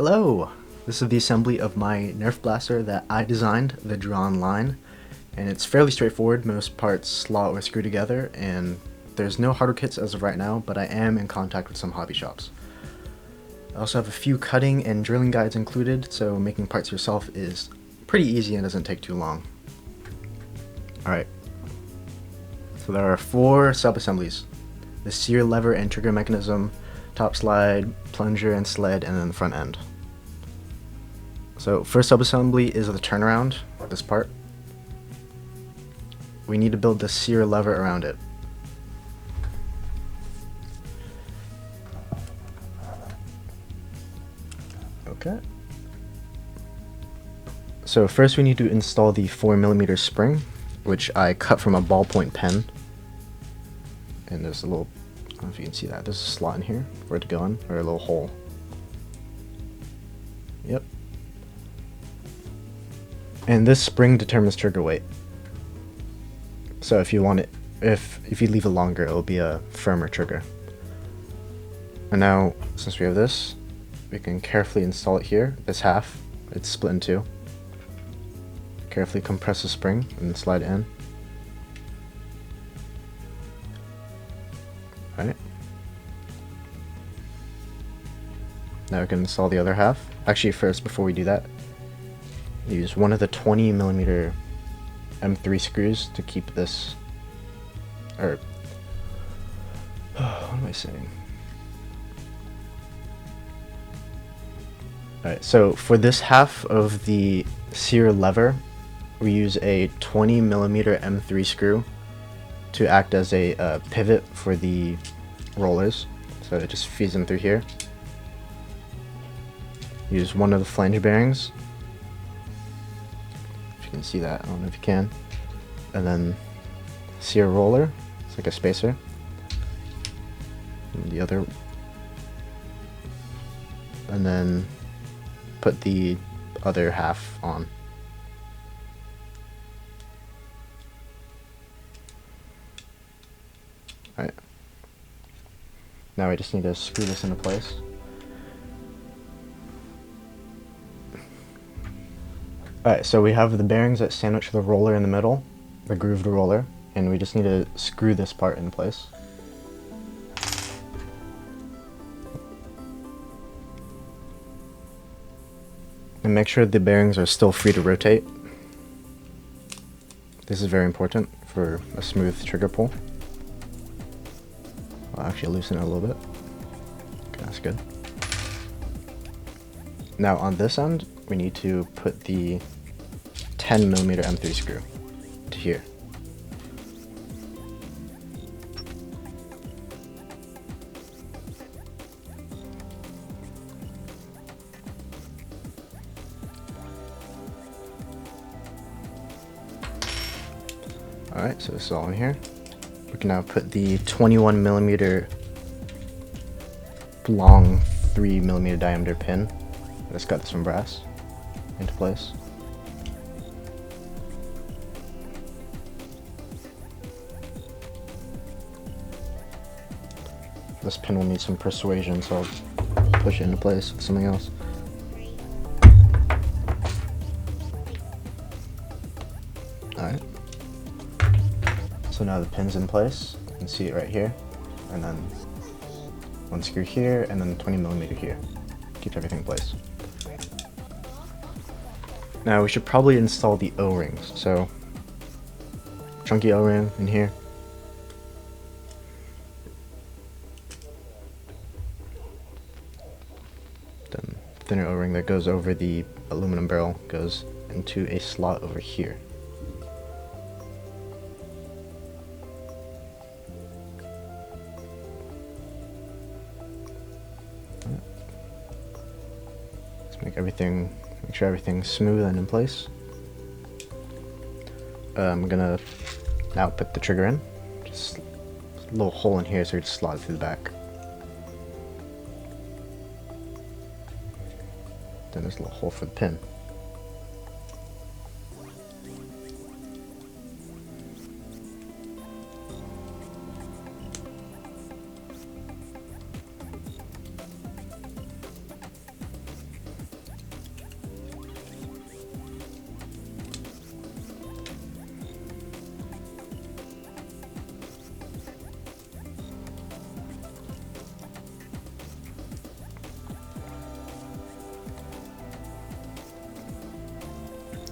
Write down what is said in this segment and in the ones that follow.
Hello! This is the assembly of my Nerf blaster that I designed, the drawn line, and it's fairly straightforward. Most parts slot or screw together, and there's no hardware kits as of right now, but I am in contact with some hobby shops. I also have a few cutting and drilling guides included, so making parts yourself is pretty easy and doesn't take too long. Alright, so there are 4 sub-assemblies: the Sear lever and trigger mechanism, top slide, plunger and sled, and then the front end. So first sub-assembly is the turnaround, this part. We need to build the Sear lever around it. Okay. So first we need to install the 4mm spring, which I cut from a ballpoint pen. And there's a little, I don't know if you can see that, there's a slot in here for it to go in, or a little hole. Yep. And this spring determines trigger weight. So if you want it, if you leave it longer, it'll be a firmer trigger. And now, since we have this, we can carefully install it here. This half, it's split in two. Carefully compress the spring and slide it in. Alright. Now we can install the other half. Actually, first, before we do that, use one of the 20mm M3 screws to keep this, or, what am I saying? Alright, so for this half of the Sear lever, we use a 20mm M3 screw to act as a pivot for the rollers. So it just feeds them through here. Use one of the flange bearings. If you can see that, I don't know if you can. And then Sear roller, it's like a spacer. And the other. And then put the other half on. Alright. Now we just need to screw this into place. Alright, so we have the bearings that sandwich the roller in the middle, the grooved roller, and we just need to screw this part in place. And make sure the bearings are still free to rotate. This is very important for a smooth trigger pull. I'll actually loosen it a little bit. Okay, that's good. Now on this end, we need to put the 10mm M3 screw to here. Alright, so this is all in here. We can now put the 21mm long 3mm diameter pin that's got some brass into place. This pin will need some persuasion, so I'll push it into place with something else. Alright. So now the pin's in place. You can see it right here. And then one screw here, and then 20mm here. Keep everything in place. Now we should probably install the O-rings. So, chunky O-ring in here. Then thinner O-ring that goes over the aluminum barrel goes into a slot over here. Make sure everything's smooth and in place. I'm gonna now put the trigger in. Just a little hole in here so it just slides through the back. Then there's a little hole for the pin.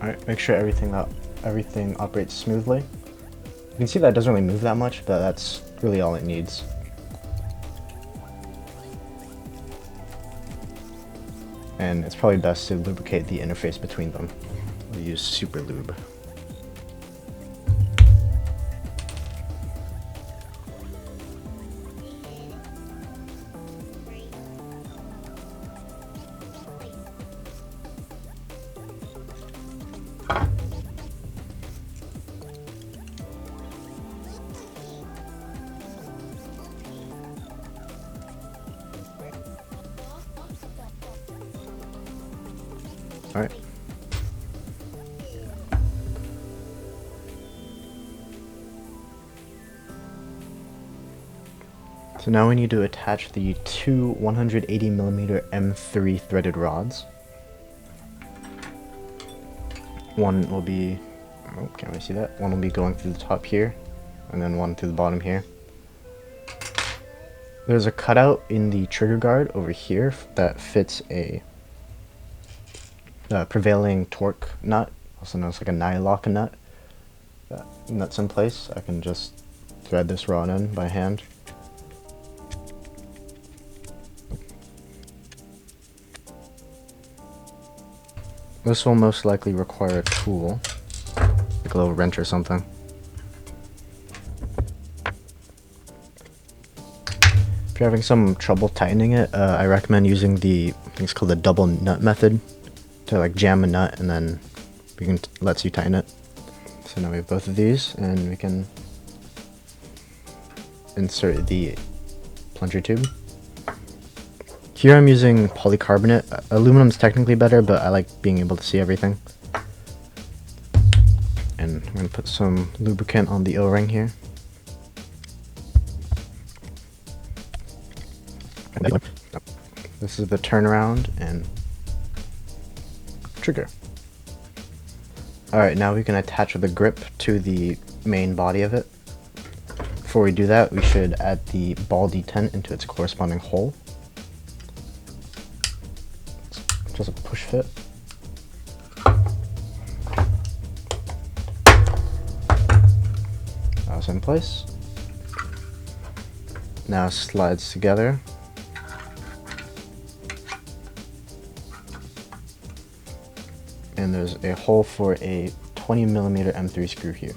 Alright, make sure everything operates smoothly. You can see that it doesn't really move that much, but that's really all it needs. And it's probably best to lubricate the interface between them. We'll use super lube. Alright. So now we need to attach the two 180mm M3 threaded rods. One will be, oh, can't really see that. One will be going through the top here, and then one through the bottom here. There's a cutout in the trigger guard over here that fits a prevailing torque nut, also known as like a nylock nut. That nut's in place. I can just thread this rod in by hand. This will most likely require a tool, like a little wrench or something. If you're having some trouble tightening it, I recommend using the, I think it's called the double nut method, to like jam a nut and then lets you tighten it. So now we have both of these, and we can insert the plunger tube. Here I'm using polycarbonate. Aluminum's technically better, but I like being able to see everything. And I'm going to put some lubricant on the O-ring here. This is the turnaround and trigger. Alright, now we can attach the grip to the main body of it. Before we do that, we should add the ball detent into its corresponding hole. Just a push fit. That's in place. Now it slides together. And there's a hole for a 20mm M3 screw here.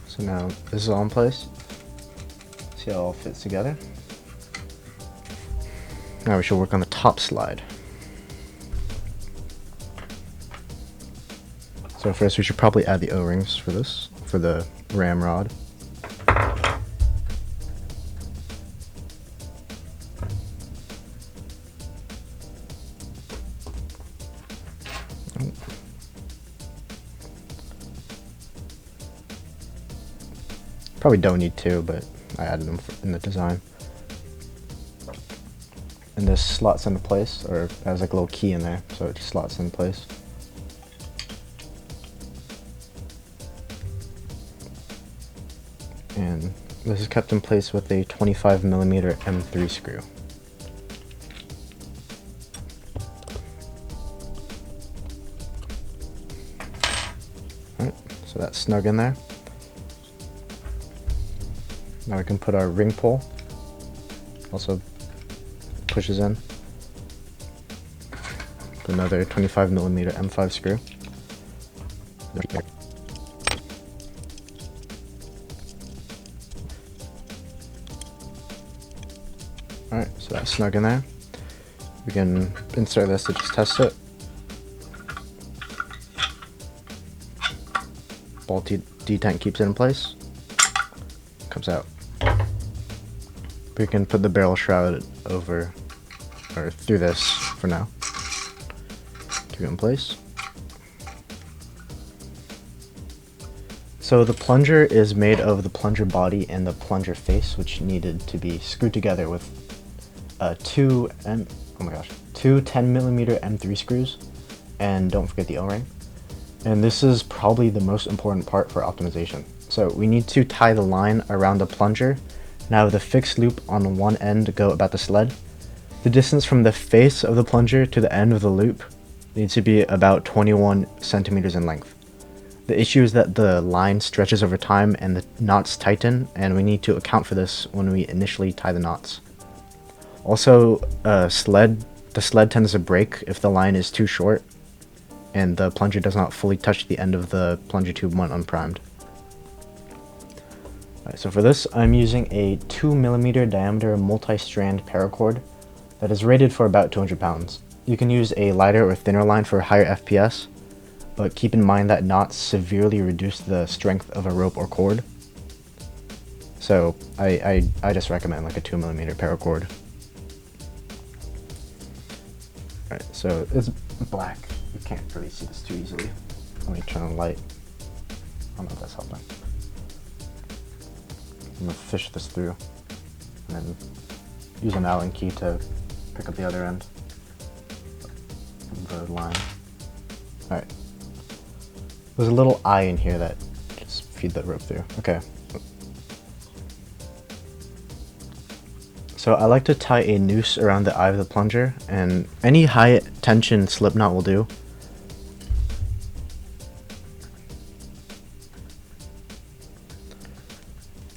So now this is all in place. See how it all fits together. Now we should work on the top slide. So first we should probably add the O-rings for this, for the ramrod. Probably don't need two, but I added them in the design. And this slots into place, or has like a little key in there, so it just slots in place. And this is kept in place with a 25mm M3 screw. Alright, so that's snug in there. Now we can put our ring pull, also pushes in. Put another 25mm M5 screw. Alright, so that's snug in there. We can insert this to just test it. Ball detent keeps it in place. Comes out. We can put the barrel shroud over, or through this for now. Keep it in place. So the plunger is made of the plunger body and the plunger face, which needed to be screwed together with two 10mm M3 screws, and don't forget the O-ring. And this is probably the most important part for optimization. So we need to tie the line around the plunger and have the fixed loop on one end go about the sled. The distance from the face of the plunger to the end of the loop needs to be about 21 centimeters in length. The issue is that the line stretches over time and the knots tighten, and we need to account for this when we initially tie the knots. Also, the sled tends to break if the line is too short and the plunger does not fully touch the end of the plunger tube when unprimed. Alright, so for this, I'm using a 2mm diameter multi-strand paracord that is rated for about 200 pounds. You can use a lighter or thinner line for higher FPS, but keep in mind that knots severely reduce the strength of a rope or cord. So I just recommend like a 2mm paracord. Alright, so it's black. You can't really see this too easily. Let me turn on the light. I don't know if that's helping. I'm gonna fish this through and then use an Allen key to pick up the other end of the line. Alright. There's a little eye in here that just feed the rope through. Okay. So I like to tie a noose around the eye of the plunger, and any high tension slip knot will do.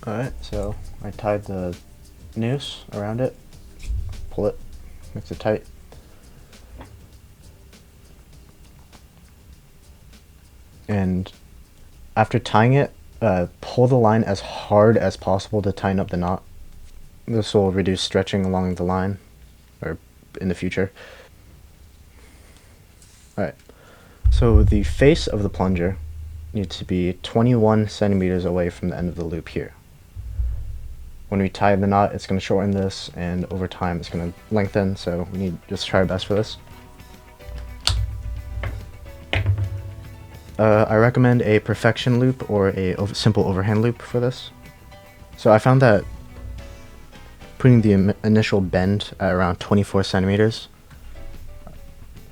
Alright, so I tied the noose around it, pull it, makes it tight. And after tying it, pull the line as hard as possible to tighten up the knot. This will reduce stretching along the line, or in the future. Alright, so the face of the plunger needs to be 21 centimeters away from the end of the loop here. When we tie the knot, it's going to shorten this, and over time it's going to lengthen, so we need to just try our best for this. I recommend a perfection loop or a simple overhand loop for this. So I found that putting the initial bend at around 24 centimeters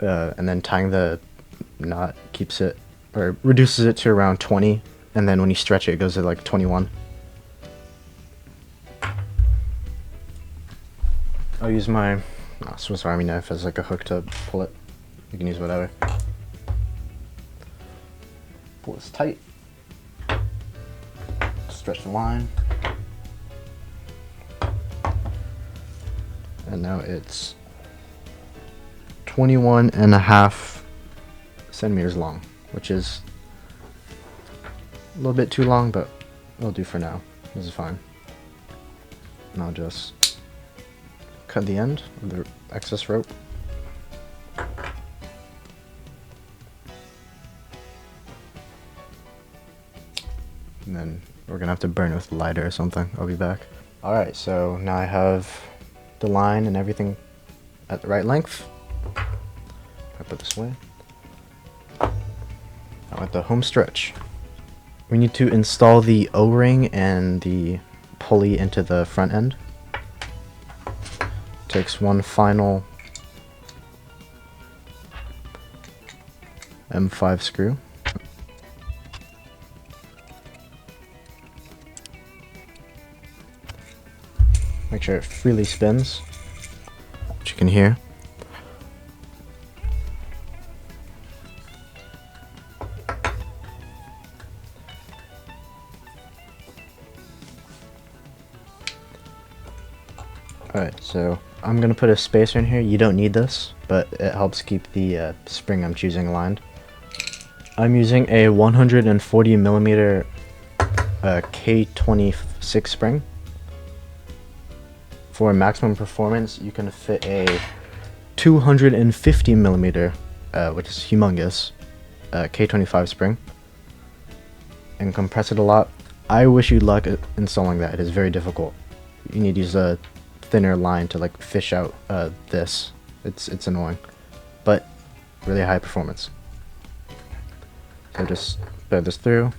and then tying the knot keeps it, or reduces it to around 20, and then when you stretch it, it goes to like 21. I'll use my Swiss Army knife as like a hook to pull it. You can use whatever. Pull this tight. Stretch the line. And now it's 21.5 centimeters long, which is a little bit too long, but it'll do for now. This is fine. And I'll just cut the end of the excess rope. And then we're gonna have to burn it with a lighter or something. I'll be back. Alright, so now I have the line and everything at the right length. I put this away. Now at the home stretch. We need to install the O-ring and the pulley into the front end. Takes one final M5 screw. Make sure it freely spins, which you can hear. Alright, so I'm going to put a spacer in here. You don't need this, but it helps keep the spring I'm choosing aligned. I'm using a 140mm K26 spring. For maximum performance, you can fit a 250mm, which is humongous, K25 spring, and compress it a lot. I wish you luck at installing that. It is very difficult. You need to use a thinner line to like fish out this. It's annoying, but really high performance. So just thread this through.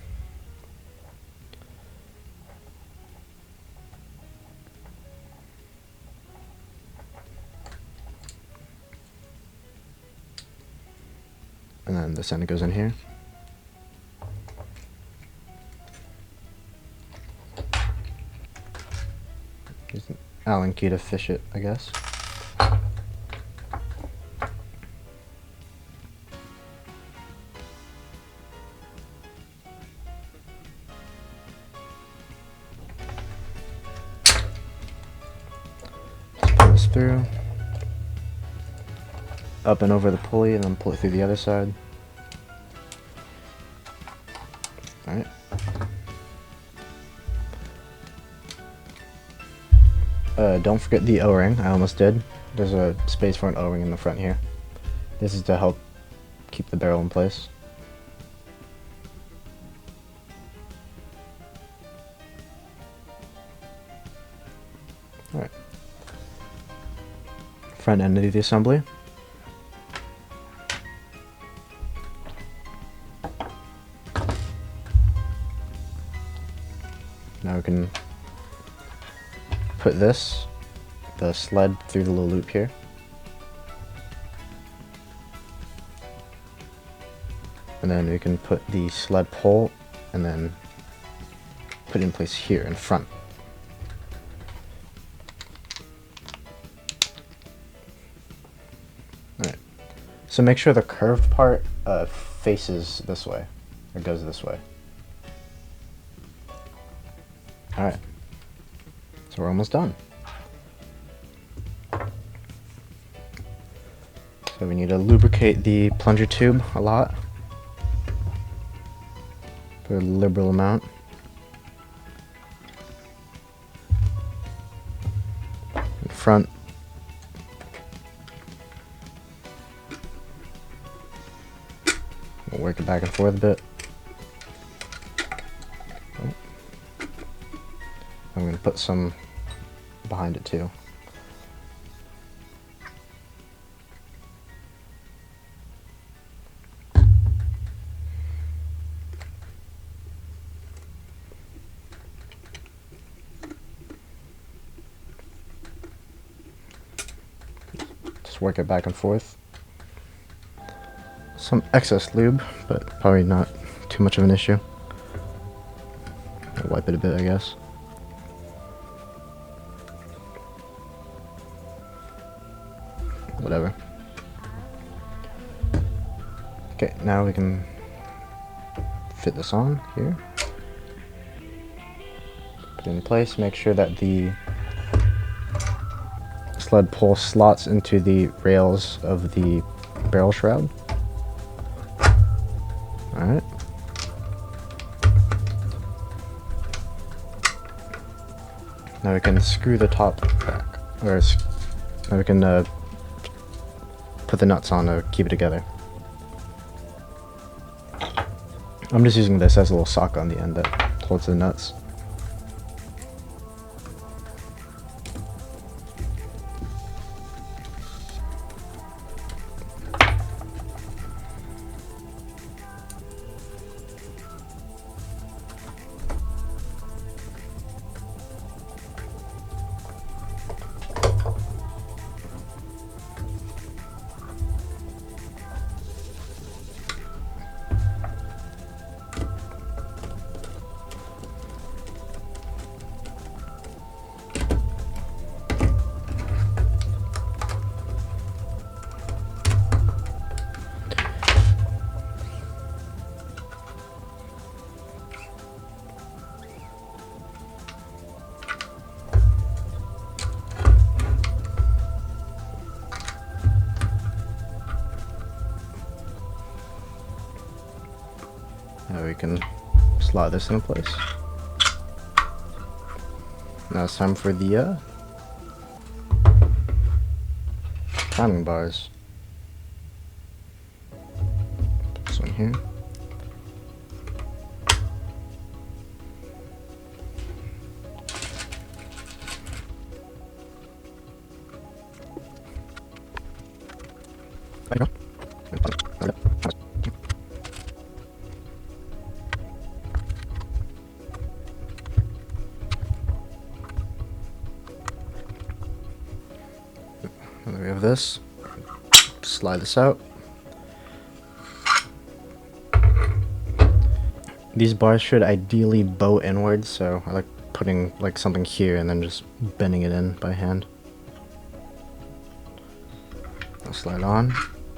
And then the center goes in here. Allen key to fish it, I guess. Just pull this through. Up and over the pulley, and then pull it through the other side. Alright. Don't forget the O-ring. I almost did. There's a space for an O-ring in the front here. This is to help keep the barrel in place. Alright. Front end of the assembly. Now we can put the sled through the little loop here. And then we can put the sled pole and then put it in place here in front. Alright. So make sure the curved part faces this way, or goes this way. Alright, so we're almost done. So we need to lubricate the plunger tube a lot. Put a liberal amount. In front. We'll work it back and forth a bit. I'm going to put some behind it too. Just work it back and forth. Some excess lube, but probably not too much of an issue. I'll wipe it a bit, I guess. Whatever. Okay, now we can fit this on here. Put it in place, make sure that the sled pole slots into the rails of the barrel shroud. Alright. Now we can screw the top back, or now we can put the nuts on to keep it together. I'm just using this as a little socket on the end that holds the nuts. Now we can slot this in place. Now it's time for the timing bars. This one here. There you go. And then we have this. Slide this out. These bars should ideally bow inwards, so I like putting like something here and then just bending it in by hand. I'll slide on.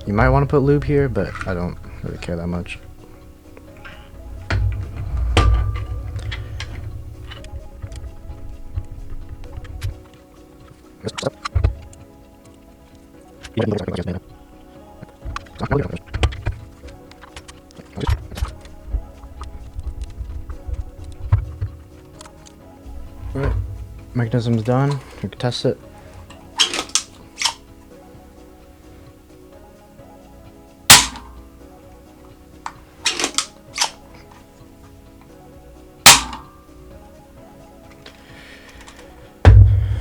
You might want to put lube here, but I don't really care that much. Alright, mechanism's done. We can test it.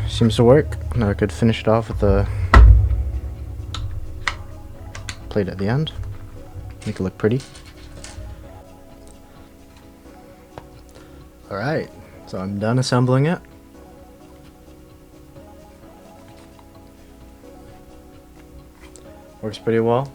Seems to work. Now I could finish it off with the plate at the end. Make it look pretty. Alright, so I'm done assembling it. Works pretty well.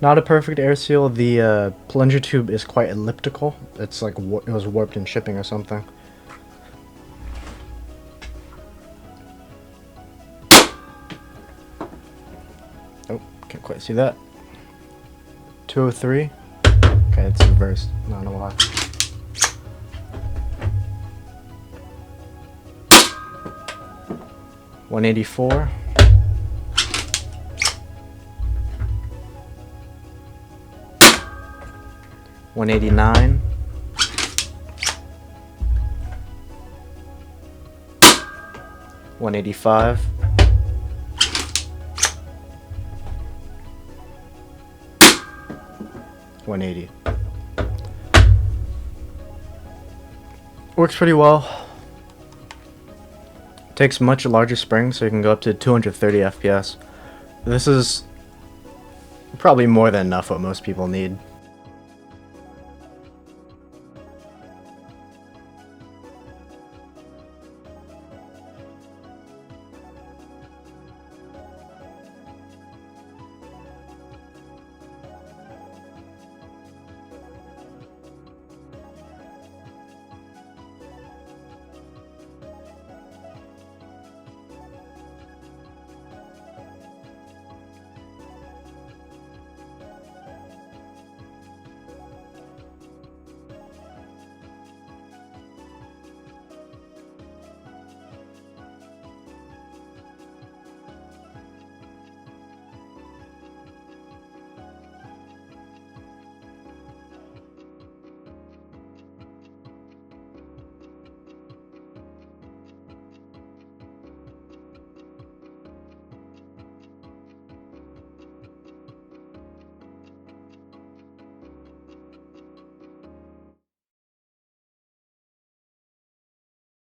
Not a perfect air seal. The plunger tube is quite elliptical. It's like it was warped in shipping or something. Oh, can't quite see that. 203. Okay, it's reversed. I don't know why. $184. 189. 185. 180. Works pretty well. Takes much larger springs, so you can go up to 230 FPS. This is probably more than enough what most people need.